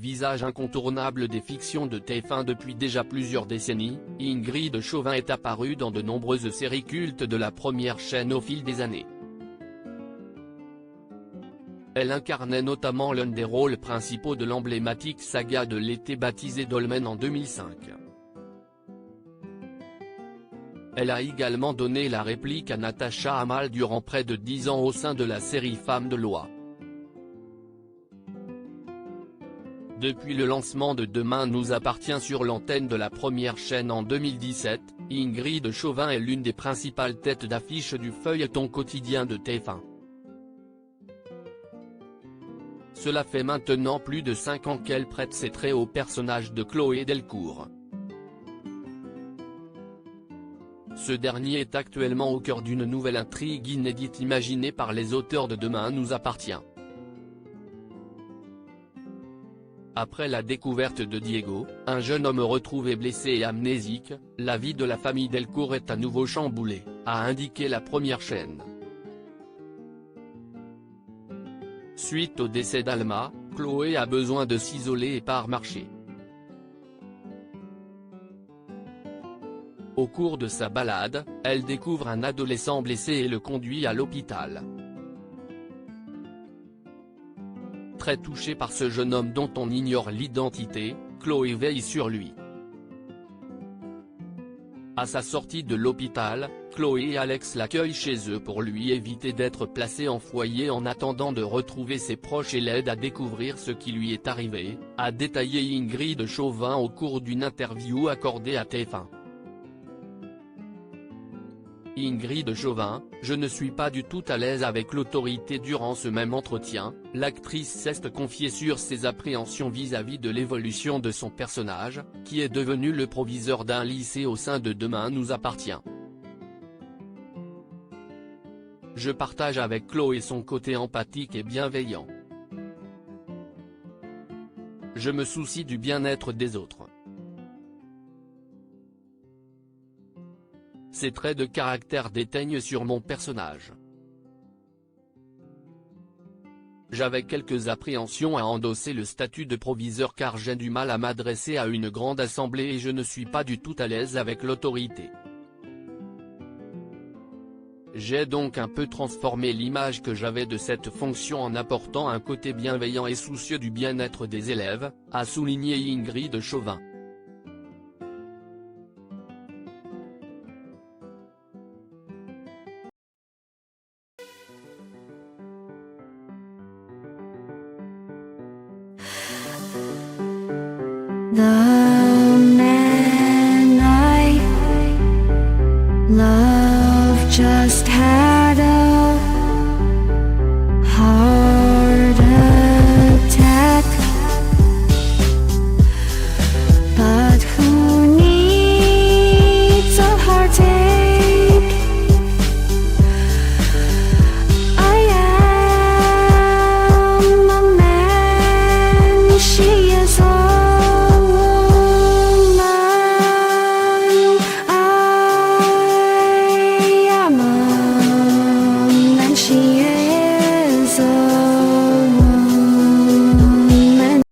visage incontournable des fictions de TF1 depuis déjà plusieurs décennies, Ingrid Chauvin est apparue dans de nombreuses séries cultes de la première chaîne au fil des années. Elle incarnait notamment l'un des rôles principaux de l'emblématique saga de l'été baptisée Dolmen en 2005. Elle a également donné la réplique à Natacha Hamel durant près de 10 ans au sein de la série Femmes de loi. Depuis le lancement de Demain nous appartient sur l'antenne de la première chaîne en 2017, Ingrid Chauvin est l'une des principales têtes d'affiche du feuilleton quotidien de TF1. Cela fait maintenant plus de 5 ans qu'elle prête ses traits au personnage de Chloé Delcourt. Ce dernier est actuellement au cœur d'une nouvelle intrigue inédite imaginée par les auteurs de Demain nous appartient. Après la découverte de Diego, un jeune homme retrouvé blessé et amnésique, la vie de la famille Delcourt est à nouveau chamboulée, a indiqué la première chaîne. Suite au décès d'Alma, Chloé a besoin de s'isoler et part marcher. Au cours de sa balade, elle découvre un adolescent blessé et le conduit à l'hôpital. Très touchée par ce jeune homme dont on ignore l'identité, Chloé veille sur lui. À sa sortie de l'hôpital, Chloé et Alex l'accueillent chez eux pour lui éviter d'être placé en foyer en attendant de retrouver ses proches et l'aide à découvrir ce qui lui est arrivé, a détaillé Ingrid Chauvin au cours d'une interview accordée à TF1. Ingrid Chauvin, je ne suis pas du tout à l'aise avec l'autorité. Durant ce même entretien, l'actrice s'est confiée sur ses appréhensions vis-à-vis de l'évolution de son personnage, qui est devenu le proviseur d'un lycée au sein de Demain nous appartient. Je partage avec Chloé son côté empathique et bienveillant. Je me soucie du bien-être des autres. Ces traits de caractère déteignent sur mon personnage. J'avais quelques appréhensions à endosser le statut de proviseur car j'ai du mal à m'adresser à une grande assemblée et je ne suis pas du tout à l'aise avec l'autorité. J'ai donc un peu transformé l'image que j'avais de cette fonction en apportant un côté bienveillant et soucieux du bien-être des élèves, a souligné Ingrid Chauvin. The man I love just